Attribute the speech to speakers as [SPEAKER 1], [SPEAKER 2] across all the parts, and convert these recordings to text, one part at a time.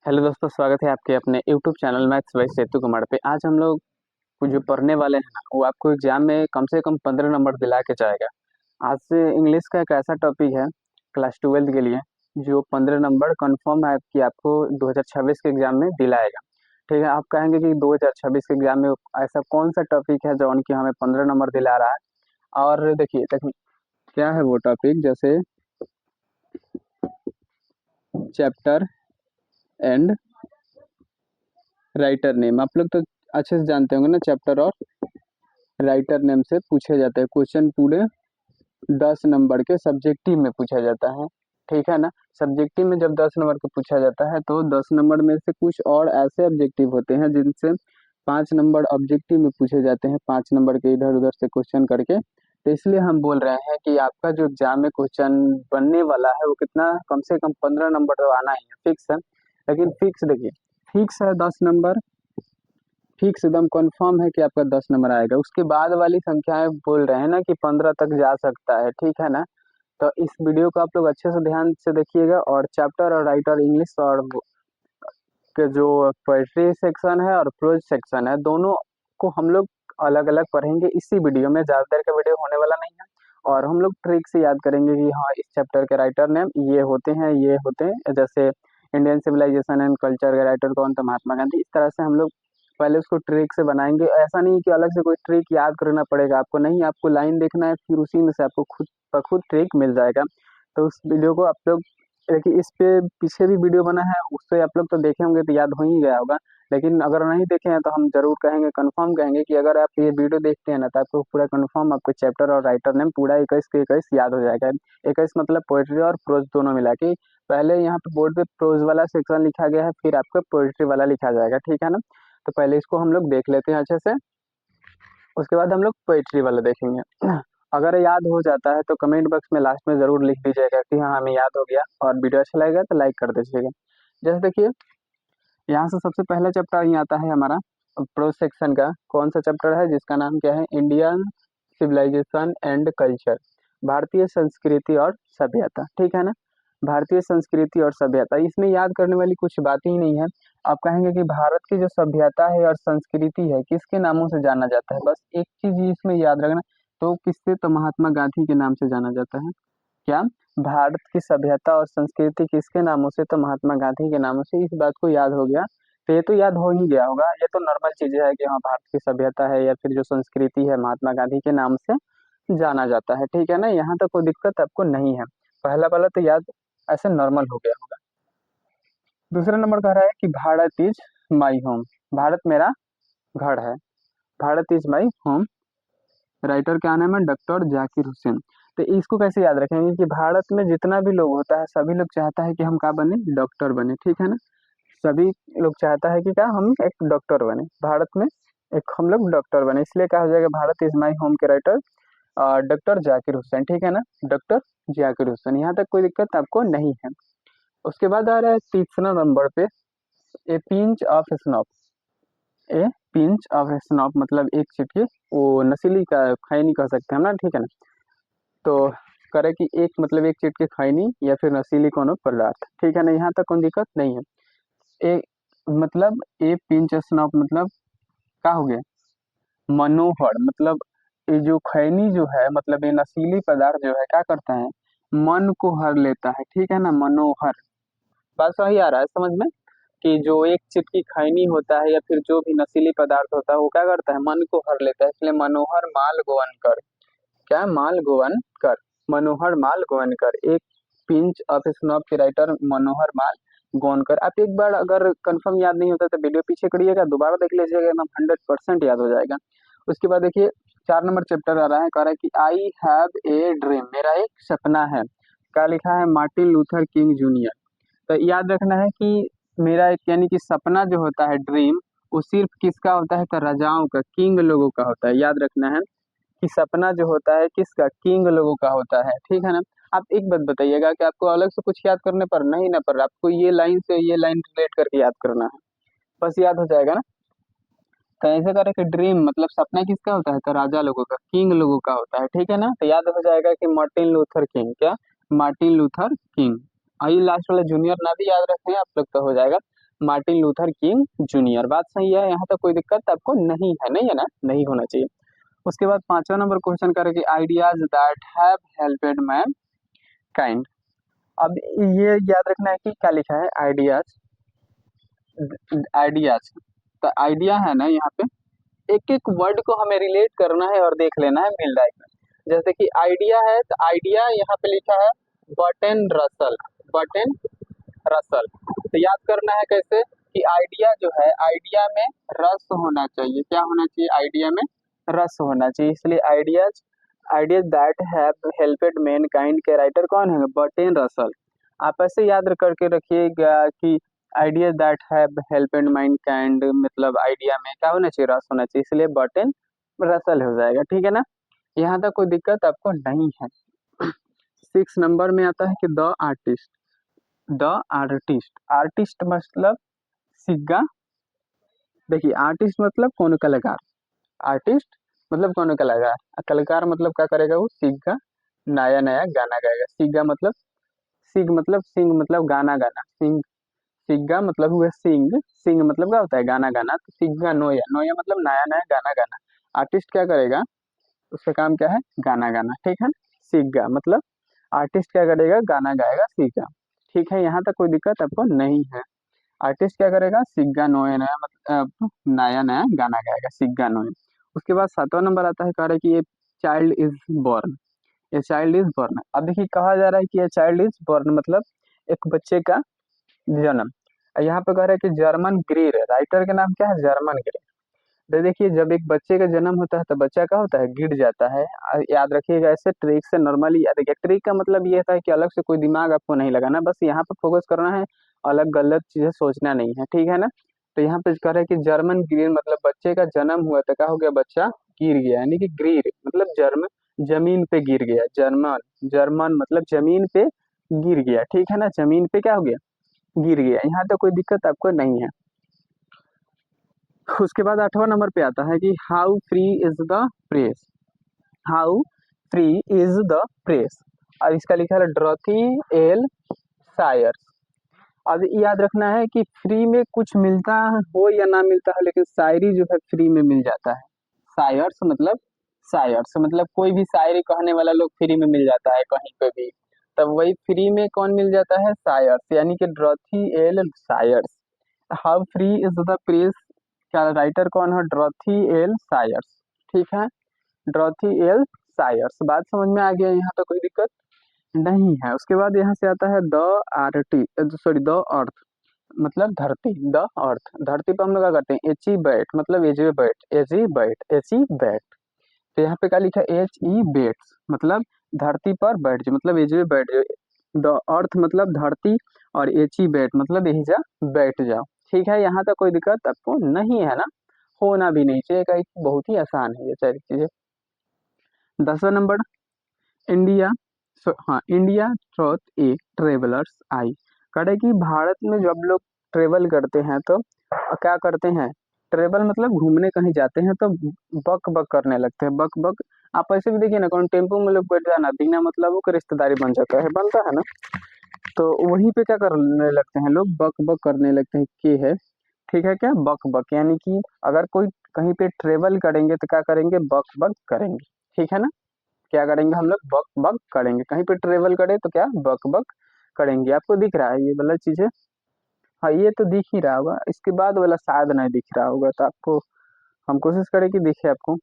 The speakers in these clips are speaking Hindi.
[SPEAKER 1] हेलो दोस्तों, स्वागत है आपके अपने यूट्यूब चैनल मैथ्स बाय सेतु कुमार पे। आज हम लोग जो पढ़ने वाले हैं ना, वो आपको एग्जाम में कम से कम 15 नंबर दिला के जाएगा। आज से इंग्लिश का एक ऐसा टॉपिक है क्लास 12 के लिए जो 15 नंबर कंफर्म है कि आपको 2026 के एग्जाम में दिलाएगा। ठीक है, आप कहेंगे कि 2026 के एग्जाम में ऐसा कौन सा टॉपिक है जो उनकी हमें 15 नंबर दिला रहा है। और देखिए क्या है वो टॉपिक, जैसे चैप्टर एंड राइटर नेम। आप लोग तो अच्छे से जानते होंगे ना, चैप्टर और राइटर नेम से पूछे जाते हैं क्वेश्चन। पूरे 10 नंबर के सब्जेक्टिव में पूछा जाता है। ठीक है ना। सब्जेक्टिव में जब 10 नंबर के पूछा जाता है तो 10 नंबर में से कुछ और ऐसे ऑब्जेक्टिव होते हैं जिनसे 5 नंबर ऑब्जेक्टिव में पूछे जाते हैं, 5 नंबर के इधर उधर से क्वेश्चन करके। तो इसलिए हम बोल रहे हैं कि आपका जो एग्जाम में क्वेश्चन बनने वाला है वो कितना, कम से कम 15 नंबर तो आना ही है, फिक्स है। लेकिन फिक्स देखिए, फिक्स है 10 नंबर, फिक्स एकदम कंफर्म है कि आपका 10 नंबर आएगा। उसके बाद वाली संख्याएं बोल रहे हैं ना कि 15 तक जा सकता है। ठीक है ना। तो इस वीडियो को आप लोग अच्छे से ध्यान से देखिएगा। और चैप्टर और राइटर इंग्लिश और के जो पोएट्री सेक्शन है और प्रोज सेक्शन है, दोनों को हम लोग अलग अलग पढ़ेंगे इसी वीडियो में। ज़्यादा देर का वीडियो होने वाला नहीं है। और हम लोग ट्रिक से याद करेंगे कि हाँ, इस चैप्टर के राइटर नेम ये होते हैं, ये होते हैं। जैसे इंडियन सिविलाइजेशन एंड कल्चर के राइटर कौन था, महात्मा गांधी। इस तरह से हम लोग पहले उसको ट्रिक से बनाएंगे। ऐसा नहीं कि अलग से कोई ट्रिक याद करना पड़ेगा आपको, नहीं, आपको लाइन देखना है, फिर उसी में से आपको खुद ब खुद ट्रिक मिल जाएगा। तो उस वीडियो को आप लोग देखिए। इस पे पीछे भी वीडियो बना है, उससे आप लोग तो देखे होंगे तो याद हो ही गया होगा। लेकिन अगर नहीं देखे हैं तो हम जरूर कहेंगे, कंफर्म कहेंगे कि अगर आप ये वीडियो देखते हैं ना तो आपको पूरा कंफर्म आपको चैप्टर और राइटर नेम पूरा 21 के 21 याद हो जाएगा। 21 मतलब पोएट्री और प्रोज दोनों मिला के। पहले यहाँ पे बोर्ड पे प्रोज वाला सेक्शन लिखा गया है, फिर आपका पोएट्री वाला लिखा जाएगा। ठीक है ना। तो पहले इसको हम लोग देख लेते हैं अच्छे से, उसके बाद हम लोग पोएट्री वाला देखेंगे। अगर याद हो जाता है तो कमेंट बॉक्स में लास्ट में जरूर लिख दीजिएगा कि हाँ, हमें याद हो गया। और वीडियो अच्छा लगेगा तो लाइक कर दीजिएगा। जैसे देखिए, यहाँ से सबसे पहला चैप्टर ही आता है हमारा प्रोज सेक्शन का। कौन सा चैप्टर है जिसका नाम क्या है, इंडियन सिविलाइजेशन एंड कल्चर, भारतीय संस्कृति और सभ्यता। ठीक है ना। भारतीय संस्कृति और सभ्यता, इसमें याद करने वाली कुछ बात ही नहीं है। आप कहेंगे कि भारत की जो सभ्यता है और संस्कृति है किसके नामों से जाना जाता है, बस एक चीज इसमें याद रखना। तो किससे, तो महात्मा गांधी के नाम से जाना जाता है। क्या, भारत की सभ्यता और संस्कृति किसके नामों से, तो महात्मा गांधी के नामों से। इस बात को याद हो गया तो ये तो याद हो ही गया होगा। ये तो नॉर्मल चीज है कि हाँ, भारत की सभ्यता है या फिर जो संस्कृति है महात्मा गांधी के नाम से जाना जाता है। ठीक है ना। यहाँ तक कोई दिक्कत आपको नहीं है। पहला वाला तो याद ऐसे नॉर्मल हो गया होगा। दूसरा नंबर कह रहा है कि Bharat is my home, Bharat मेरा घर है। Bharat is my home, writer क्या नाम है, डॉक्टर जाकिर हुसैन। तो इसको कैसे याद रखेंगे कि भारत में जितना भी लोग होता है सभी लोग चाहता है कि हम क्या बने, डॉक्टर बने। ठीक है ना। सभी लोग चाहता है कि क्या, हम एक डॉक्टर बने भारत में, एक हम लोग डॉक्टर बने। इसलिए क्या हो जाएगा, भारत इज माई होम के राइटर डॉक्टर जाकिर हुसैन। ठीक है ना। डॉक्टर जाकिर हुसैन, यहाँ तक कोई दिक्कत आपको नहीं है। उसके बाद आ रहा है तीसरा नंबर पे, a pinch of snuff. A pinch of snuff मतलब एक चिटकी, वो नशीली का खैनी कह सकते हैं हम ना। ठीक है ना। तो करे कि एक मतलब एक चिटकी खैनी या फिर नशीली कोनो पदार्थ। ठीक है ना। यहाँ तक कोई दिक्कत नहीं है। ए मतलब ए पिंच स्नॉप मतलब क्या हो गया, मनोहर मतलब ये जो खैनी जो है, मतलब ये नशीली पदार्थ जो है क्या करता है, मन को हर लेता है। ठीक है ना। मनोहर, बात सही आ रहा है समझ में, कि जो एक चिपकी खैनी होता है या फिर जो भी नशीली पदार्थ होता है वो क्या करता है, मन को हर लेता है। इसलिए मनोहर माल गोवन कर, क्या, माल गोवन कर, मनोहर माल गोवन कर। एक पिंच ऑफ स्नॉप के राइटर मनोहर माल गोवनकर। आप एक बार अगर कंफर्म याद नहीं होता तो वीडियो पीछे करिएगा, दोबारा देख लीजिएगा, एकदम 100% याद हो जाएगा। उसके बाद देखिए 4 नंबर चैप्टर आ रहा है, कह रहा है कि आई हैव ए ड्रीम, मेरा एक सपना है। क्या लिखा है, मार्टिन लूथर किंग जूनियर। तो याद रखना है कि मेरा एक यानी कि सपना जो होता है, ड्रीम, वो सिर्फ किसका होता है, तो राजाओं का, किंग लोगों का होता है। याद रखना है कि सपना जो होता है किसका, किंग लोगों का होता है। ठीक है ना। आप एक बात बताइएगा कि आपको अलग से कुछ याद करने पर नहीं ना पर आपको ये लाइन से ये लाइन रिलेट करके याद करना है, बस याद हो जाएगा ना। तो ऐसे करे कि ड्रीम मतलब सपना किसका होता है, तो राजा लोगों का, किंग लोगों का होता है। ठीक है ना। तो याद हो जाएगा कि मार्टिन लूथर किंग, क्या, मार्टिन लूथर किंग। आइए लास्ट वाला जूनियर ना भी याद रखें आप लोग तो हो जाएगा। Martin Luther king junior. बात सही है, यहाँ तक कोई दिक्कत आपको नहीं है, नहीं है ना, नहीं होना चाहिए। उसके बाद 5वां नंबर क्वेश्चन करेंगे ideas that have helped mankind. अब ये याद रखना है कि क्या लिखा है, आइडियाज, आइडियाज, तो आइडिया है ना यहाँ पे, एक एक वर्ड को हमें रिलेट करना है और देख लेना है मिल जाएगा। जैसे कि आइडिया है तो आइडिया यहाँ पे लिखा है बर्टन रसल, बर्टन रसल। तो याद करना है कैसे कि आइडिया जो है, आइडिया में रस होना चाहिए, क्या होना चाहिए, आइडिया में रस होना चाहिए, इसलिए ideas, ideas that have helped mankind के राइटर कौन है, बर्टन रसल। आप ऐसे याद करके रखिएगा कि idea that have helped Mankind मतलब आइडिया में क्या होना चाहिए, रस होना चाहिए, इसलिए बर्टन रसल हो जाएगा, ठीक है ना। यहाँ तक कोई दिक्कत आपको नहीं है। 6 नंबर में आता है कि the artist, the artist, artist मतलब सिग्गा, देखिए आर्टिस्ट मतलब कौन कलाकार, आर्टिस्ट मतलब कौन कलाकार, कलाकार मतलब क्या करेगा वो, सिग्गा नया नया गाना गाएगा, सिग्गा मतलब सिंग मतलब गाना गाना, सिंग, सिग्गा मतलब हुआ सिंग, सिंग मतलब क्या होता है, गाना गाना, तो सिग्गा नोया, नोया मतलब नया नया गाना गाना। आर्टिस्ट क्या करेगा, उसका काम क्या है, गाना गाना, ठीक है। सिग्गा मतलब आर्टिस्ट क्या करेगा, गाना गाएगा, सिग्गा, ठीक है, यहाँ तक कोई दिक्कत आपको नहीं है। आर्टिस्ट क्या करेगा, सिग्गा नोए नया मतलब नया नया गाना गाएगा, सिग्गा नोए। उसके बाद 7वां नंबर आता है, कह रहा है कि ये चाइल्ड इज बॉर्न, ये चाइल्ड इज बॉर्न। अब देखिए कहा जा रहा है कि ये चाइल्ड इज बॉर्न मतलब एक बच्चे का जन्म। यहाँ पे कह रहा है कि जर्मन ग्रीर, राइटर का नाम क्या है, जर्मन ग्रीर। तो देखिए जब एक बच्चे का जन्म होता है तो बच्चा क्या होता है, गिर जाता है। याद रखिएगा, ऐसे ट्रिक से नॉर्मली याद रखिए, ट्रिक का मतलब ये था कि अलग से कोई दिमाग आपको नहीं लगाना, बस यहाँ पे फोकस करना है, अलग गलत चीजें सोचना नहीं है, ठीक है ना। तो यहाँ पे कह रहा है कि जर्मन ग्रीर मतलब बच्चे का जन्म हुआ तो क्या हो गया, बच्चा गिर गया, यानी कि ग्रीर मतलब जर्म, जमीन पे गिर गया, जर्मन, जर्मन मतलब जमीन पे गिर गया, ठीक है ना, जमीन पे क्या हो गया, गिर गया। यहाँ तो कोई दिक्कत आपको नहीं है। उसके बाद 8वां नंबर पे आता है कि how free is the press, how free is the press. अब इसका लिखा है ड्रॉथी एल सायर्स। अब याद रखना है कि फ्री में कुछ मिलता हो या ना मिलता हो, लेकिन शायरी जो है फ्री में मिल जाता है। सायर्स मतलब, सायर्स मतलब कोई भी शायरी कहने वाला लोग फ्री में मिल जाता है कहीं पे भी, तब वही फ्री में कौन मिल जाता है, सायर्स, यानी कि Dorothy L Sayers. How free is the press का राइटर कौन है, ड्रॉथी एल सायर्स, ठीक है, ड्रॉथी एल सायर्स। बात समझ में आ गया, यहाँ तो कोई दिक्कत नहीं है। उसके बाद यहाँ से आता है the RT, sorry the earth मतलब धरती, द अर्थ, धरती पर हम लोग क्या करते हैं, एच ई बैट मतलब H E bat, H E bat, H E bat. तो यहाँ पे क्या लिखा है, एच ई बेट्स मतलब धरती पर बैठ जाओ, मतलब एच ई बैठ जाओ, द अर्थ मतलब धरती, और एच ई बैट मतलब यही जा बैठ जाओ, ठीक है। यहाँ तक कोई दिक्कत आपको नहीं है ना, होना भी नहीं चाहिए, का बहुत ही आसान है ये सारी चीजें। 10वां नंबर, इंडिया, हाँ, इंडिया थ्रोट ए ट्रेवलर्स आई। करे कि भारत में जब लोग ट्रेवल करते हैं तो क्या करते हैं, ट्रेवल मतलब घूमने कहीं जाते हैं तो बक बक करने लगते हैं, बक बक। आप ऐसे भी देखिए ना, कौन टेम्पो में लोग बैठ जाना, बिना मतलब वो रिश्तेदारी बन जाता है, बनता है ना, तो वहीं पे क्या करने लगते हैं लोग, बक बक करने लगते हैं, के है, ठीक है, क्या बक बक, यानी कि अगर कोई कहीं पे ट्रेवल करेंगे तो क्या करेंगे, बक बक करेंगे, ठीक है ना। क्या करेंगे हम लोग, बक बक करेंगे, कहीं पे ट्रेवल करें तो क्या बक बक करेंगे। आपको दिख रहा है ये वाला चीजें, हाँ ये तो दिख ही रहा होगा, इसके बाद वाला शायद नहीं दिख रहा होगा, तो आपको हम कोशिश करें कि दिखे आपको।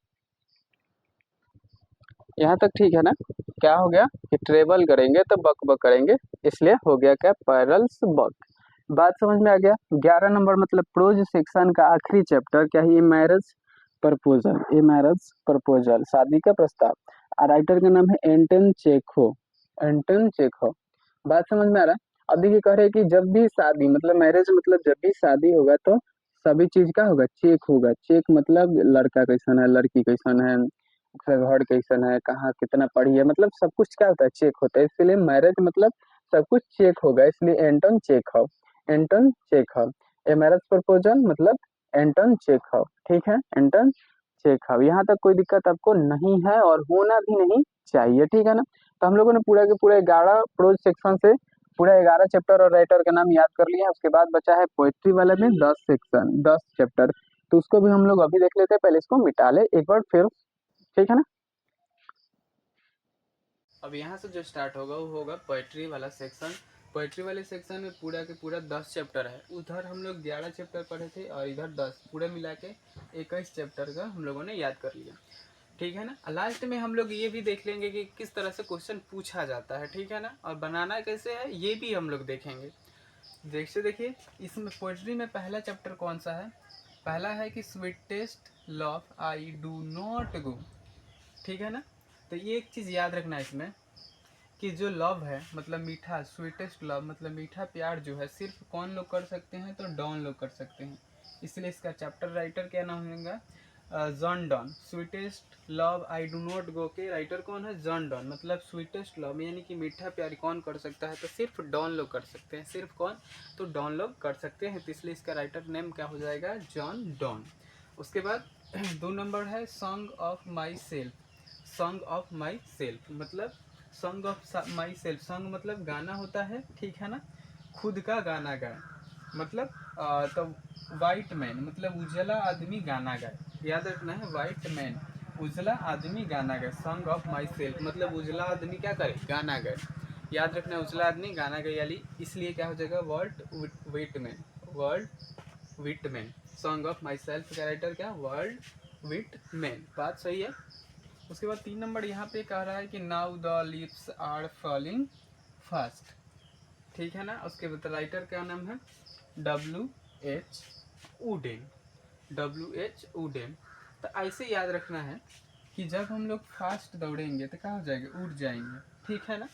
[SPEAKER 1] यहाँ तक ठीक है ना, क्या हो गया कि ट्रेवल करेंगे तो बक बक करेंगे, इसलिए हो गया क्या, पैरल्स बक। बात समझ में आ गया। 11 नंबर मतलब प्रोज सेक्शन का आखिरी चैप्टर क्या है, ये मैरिज प्रपोजल, ये मैरिज प्रपोजल शादी का प्रस्ताव। राइटर का नाम है एंटन चेखो, एंटन चेखो। बात समझ में आ रहा है। अब देखिए कह रहे हैं कि जब भी शादी मतलब मैरिज मतलब जब भी शादी होगा तो सभी चीज का होगा, चेक होगा, चेक मतलब लड़का कैसन है, लड़की कैसन है, उसका घर कैसन है, कहाँ कितना पढ़ी है, मतलब सब कुछ क्या होता है, चेक होता है, इसलिए मैरिज मतलब सब कुछ चेक होगा, इसलिए Anton Chekhov, Anton Chekhov. A marriage proposal मतलब एंटन चेखव, ठीक है, एंटन चेखव। यहाँ तक कोई दिक्कत आपको नहीं है और होना भी नहीं चाहिए, ठीक है ना। तो हम लोगों ने पूरा के पूरा 11 प्रोज सेक्शन से पूरा 11 चैप्टर और राइटर का नाम याद कर लिया। उसके बाद बचा है पोएट्री वाले में 10 सेक्शन 10 चैप्टर, तो उसको भी हम लोग अभी देख लेते हैं। पहले इसको मिटा ले एक बार फिर, ठीक है ना। अब यहाँ से जो स्टार्ट होगा वो होगा पोएट्री वाला सेक्शन। पोएट्री वाले सेक्शन में पूरा के पूरा 10 चैप्टर है। उधर हम लोग 11 चैप्टर पढ़े थे और इधर 10, पूरे मिला के 21 चैप्टर का हम लोगों ने याद कर लिया, ठीक है ना। लास्ट में हम लोग ये भी देख लेंगे कि किस तरह से क्वेश्चन पूछा जाता है, ठीक है ना, और बनाना कैसे है ये भी हम लोग देखेंगे। जैसे देखिए इसमें पोएट्री में पहला चैप्टर कौन सा है, पहला है कि sweetest love I do not go, ठीक है ना। तो ये एक चीज़ याद रखना है इसमें कि जो लव है मतलब मीठा, स्वीटेस्ट लव मतलब मीठा प्यार जो है सिर्फ कौन लोग कर सकते हैं, तो डॉन लोग कर सकते हैं। इसलिए इसका चैप्टर राइटर क्या नाम होगा, John Donne. Sweetest love I do not go के राइटर कौन है, जॉन डॉन। मतलब स्वीटेस्ट लव यानी कि मीठा प्यार कौन कर सकता है, तो सिर्फ डॉन लोग कर सकते हैं। सिर्फ कौन, तो डॉन लोग कर सकते हैं, तो इसलिए इसका राइटर नेम क्या हो जाएगा, जॉन डॉन। उसके बाद 2 नंबर है song of myself. Song of myself मतलब song of myself, song मतलब गाना होता है, ठीक है ना, खुद का गाना गाए। मतलब तो वाइट मैन मतलब उजला आदमी गाना गाए, याद रखना है, वाइट मैन उजला आदमी गाना गाए। सॉन्ग ऑफ माई सेल्फ मतलब उजला आदमी क्या करे, गाना गाए, याद रखना है, उजला आदमी गाना गाए यानी इसलिए क्या हो जाएगा, world Whitman, world Whitman. Song of my self का राइटर क्या, वर्ल्ड विटमैन। बात सही है। उसके बाद 3 नंबर यहाँ पे कह रहा है कि now the lips are falling fast, ठीक है ना। उसके बाद राइटर का नाम है W.H. Wooden, W.H. वुडेन। तो ऐसे याद रखना है कि जब हम लोग फास्ट दौड़ेंगे तो क्या हो जाएंगे, उड़ जाएंगे, ठीक है ना।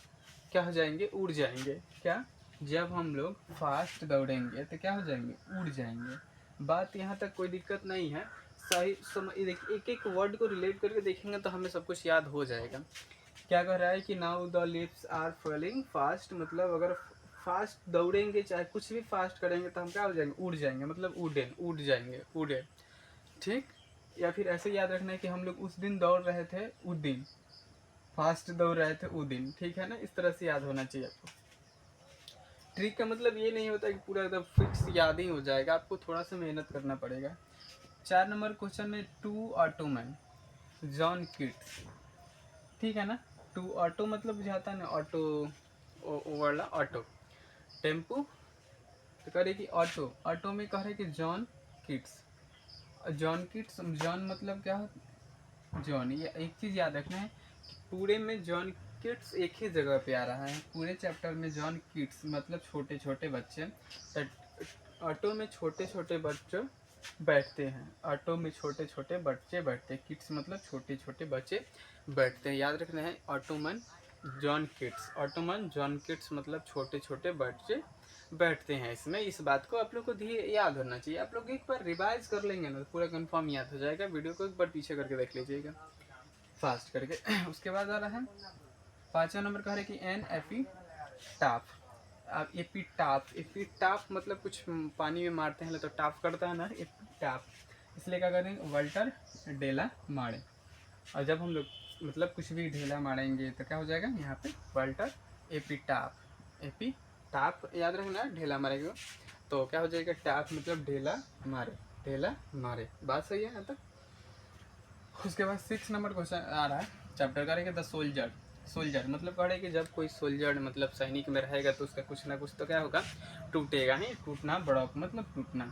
[SPEAKER 1] क्या हो जाएंगे, उड़ जाएंगे। क्या, जब हम लोग फास्ट दौड़ेंगे तो क्या हो जाएंगे, उड़ जाएंगे। बात यहाँ तक कोई दिक्कत नहीं है, सही समझ। देखिए एक एक वर्ड को रिलेट करके देखेंगे तो हमें सब कुछ याद हो जाएगा। क्या कह रहा है कि now the lips are falling fast मतलब अगर फास्ट दौड़ेंगे चाहे कुछ भी फास्ट करेंगे तो हम क्या हो जाएंगे, उड़ जाएंगे, मतलब उड़ेन, उड़ जाएंगे, उड़े, ठीक। या फिर ऐसे याद रखना है कि हम लोग उस दिन दौड़ रहे थे, उस दिन फास्ट दौड़ रहे थे, उस दिन, ठीक है ना। इस तरह से याद होना चाहिए आपको। ट्रिक का मतलब ये नहीं होता कि पूरा एकदम फिक्स याद ही हो जाएगा, आपको थोड़ा सा मेहनत करना पड़ेगा। 4 नंबर क्वेश्चन में टू ऑटोमैन, जॉन किट्स, ठीक है ना। टू ऑटो मतलब बुझाता है ना, ऑटो वाला ऑटो, टेम्पू, तो कह रहे कि ऑटो, ऑटो में कह रहे कि John Keats. John Keats, John मतलब क्या हो, जॉन। ये एक चीज़ याद रखना है कि पूरे में जॉन किड्स एक ही जगह पे आ रहा है, पूरे चैप्टर में जॉन किड्स मतलब छोटे छोटे बच्चे। ऑटो में छोटे छोटे बच्चे बैठते हैं, ऑटो में छोटे छोटे बच्चे बैठते हैं, किड्स मतलब छोटे छोटे बच्चे बैठते हैं, याद रखना है। Ottoman John Keats, Ottoman John Keats मतलब छोटे छोटे बच्चे बैठते हैं इसमें। इस बात को आप लोग को याद होना चाहिए। आप लोग एक बार रिवाइज कर लेंगे ना तो पूरा कंफर्म याद हो जाएगा। वीडियो को एक बार पीछे करके देख लीजिएगा फास्ट करके। उसके बाद आ रहा है 5वां नंबर कह रहे कि एन एपी टाप। अब एपी टाप, एपी टाप मतलब कुछ पानी में मारते हैं तो टाप करता है ना, एपी टाप, इसलिए क्या करेंगे, वाल्टर डेला मारे। और जब हम लोग मतलब कुछ भी ढेला मारेंगे तो क्या हो जाएगा यहाँ पे, Walter AP top, AP top याद रखना, ढेला मारेगा तो क्या हो जाएगा, टाप मतलब ढेला मारे, ढेला मारे। बात सही है यहाँ तक। उसके बाद 6 नंबर क्वेश्चन आ रहा है चैप्टर का, द सोल्जर। सोल्जर मतलब कह रहे कि जब कोई सोल्जर मतलब सैनिक में रहेगा तो उसका कुछ ना कुछ तो क्या होगा, टूटेगा ही, टूटना, ब्रॉक मतलब टूटना,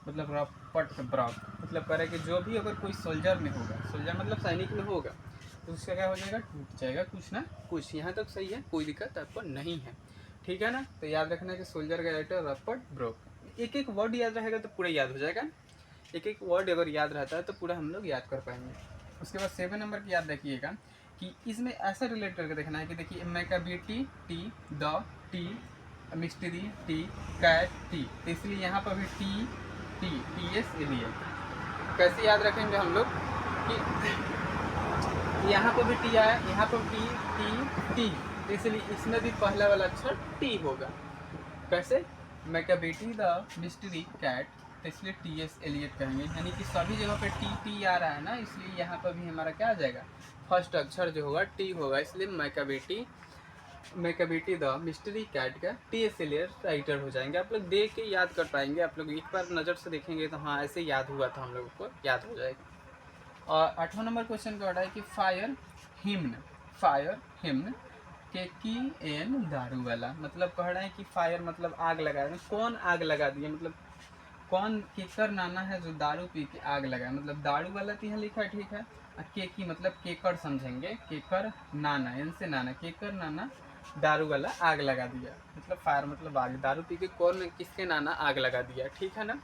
[SPEAKER 1] मतलब रपट ब्रॉक मतलब कह रहे कि जो भी अगर कोई सोल्जर में होगा, सोल्जर मतलब सैनिक में होगा तो उसका क्या हो जाएगा, टूट जाएगा कुछ ना कुछ। यहाँ तक सही है, कोई दिक्कत आपको नहीं है, ठीक है ना। तो याद रखना है कि सोल्जर का राइटर रपट ब्रॉक। एक एक वर्ड याद रहेगा तो पूरा याद हो जाएगा, एक एक वर्ड अगर याद रहता है तो पूरा हम लोग याद कर पाएंगे। उसके बाद 7 नंबर की याद रखिएगा कि इसमें ऐसा रिलेट करके देखना है कि देखिए Macavity T, the T, mystery T, cat T, तो इसलिए यहाँ पर भी T T T S Eliot. कैसे याद रखेंगे हम लोग कि यहाँ पर भी टी आया, यहाँ पर टी टी टी, तो इसलिए इसमें भी पहला वाला अक्षर टी होगा। कैसे, मैकाबिटी द मिस्ट्री कैट, तो इसलिए टी एस एलियट कहेंगे, यानी कि सभी जगह पे टी टी आ रहा है ना, इसलिए यहाँ पर भी हमारा क्या आ जाएगा, फर्स्ट अक्षर जो होगा टी होगा, इसलिए मैकाबिटी
[SPEAKER 2] मैकेविटी द मिस्ट्री कैट का टी.एस. एलियट राइटर हो जाएंगे। आप लोग देख के याद कर पाएंगे, आप लोग एक बार नज़र से देखेंगे तो हाँ ऐसे याद हुआ था, हम लोगों को याद हो जाएगा। और 8वां नंबर क्वेश्चन का है कि फायर हिम्न के की एन दारू वाला, मतलब कह रहे हैं कि फायर मतलब आग लगा रहे हैं, कौन आग लगा दिया, मतलब कौन केकर नाना है जो दारू पी के आग लगाए, मतलब दारू वाला तो यहाँ लिखा है, ठीक है। के की मतलब केकर समझेंगे, केकर नाना, इनसे नाना, केकर नाना दारू वाला आग लगा दिया, मतलब फायर मतलब आग, दारू पी के कौन किसके नाना आग लगा दिया, ठीक है ना।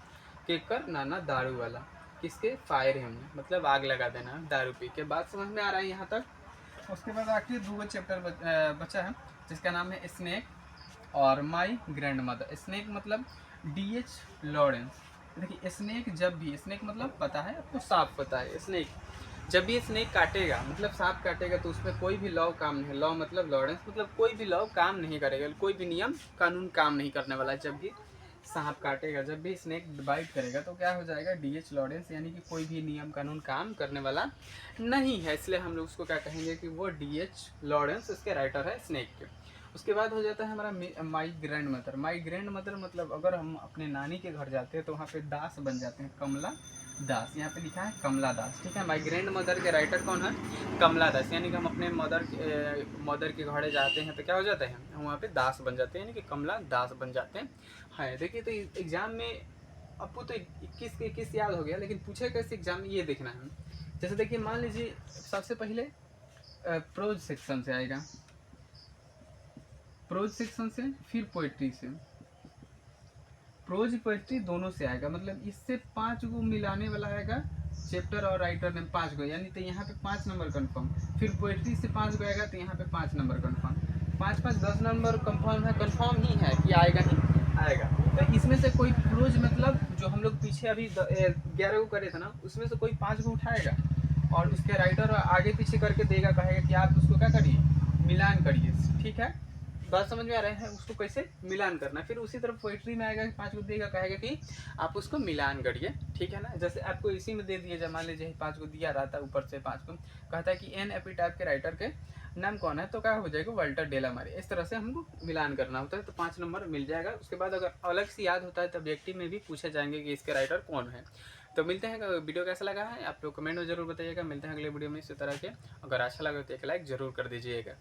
[SPEAKER 2] केकर नाना दारू वाला, किसके, फायर हिम, मतलब आग लगा देना दारू पी के। बात समझ में आ रहा है यहाँ तक। उसके बाद आखिर 2 चैप्टर बचा है जिसका नाम है स्नेक और माई ग्रैंड मदर। स्नेक मतलब D.H. लॉरेंस। देखिए स्नेक जब भी, स्नेक मतलब पता है आपको, सांप पता है, स्नेक जब भी स्नेक काटेगा मतलब सांप काटेगा तो उसमें कोई भी लॉ काम नहीं, लॉ मतलब लॉरेंस, मतलब कोई भी लॉ काम नहीं करेगा, कोई भी नियम कानून काम नहीं करने वाला है। जब भी सांप काटेगा, जब भी स्नेक बाइट करेगा तो क्या हो जाएगा, D.H. लॉरेंस, यानी कि कोई भी नियम कानून काम करने वाला नहीं है, इसलिए हम लोग उसको क्या कहेंगे कि वो D.H. लॉरेंस इसके राइटर है स्नेक के। उसके बाद हो जाता है हमारा my grand mother. My grand mother मतलब अगर हम अपने नानी के घर जाते हैं तो वहाँ पे दास बन जाते हैं, कमला दास, यहाँ पे लिखा है कमला दास, ठीक है। माई ग्रैंड मदर के राइटर कौन है, कमला दास, यानी कि हम अपने मदर के घरे जाते हैं तो क्या हो जाता है, हम वहाँ पे दास बन जाते हैं, यानी कि कमला दास बन जाते हैं। हाँ देखिए, तो एग्जाम में आपको तो 21 के 21 याद हो गया, लेकिन पूछे कैसे एग्जाम में ये देखना है। जैसे देखिए मान लीजिए सबसे पहले प्रोज सेक्शन से आएगा, प्रोज सेक्शन से, फिर पोइट्री से, प्रोज पोइट्री दोनों से आएगा, मतलब इससे 5 गो मिलाने वाला आएगा चैप्टर और राइटर में 5 गो, यानी तो यहाँ पे 5 नंबर कन्फर्म, फिर पोइट्री से 5 गो आएगा तो यहाँ पे 5 नंबर कन्फर्म, 5 10 नंबर कन्फर्म है, कन्फर्म ही है कि आएगा ही आएगा। तो इसमें से कोई प्रोज मतलब जो हम लोग पीछे अभी 11 गो करे थे ना, उसमें से कोई 5 गो उठाएगा और उसके राइटर आगे पीछे करके देगा, कहेगा कि आप उसको क्या करिए, मिलान करिए, ठीक है। बात समझ में आ रहा है, उसको कैसे मिलान करना है। फिर उसी तरफ पोइट्री में आएगा 5 गो देगा, कहेगा कि आप उसको मिलान करिए, ठीक है ना। जैसे आपको इसी में दे दिया, मान लीजिए 5 गो दिया रहता है, ऊपर से 5 को कहता है कि एन एपिटाइप के राइटर के नाम कौन है, तो क्या हो जाएगा, वाल्टर डेलामारी। इस तरह से हमको मिलान करना होता है, तो 5 नंबर मिल जाएगा। उसके बाद अगर अलग से याद होता है तो ऑब्जेक्टिव में भी पूछे जाएंगे कि इसके राइटर कौन है। तो मिलते हैं, वीडियो कैसा लगा है आप लोग कमेंट में जरूर बताइएगा। मिलते हैं अगले वीडियो में इसी तरह के, अगर अच्छा लगा तो एक लाइक जरूर कर दीजिएगा।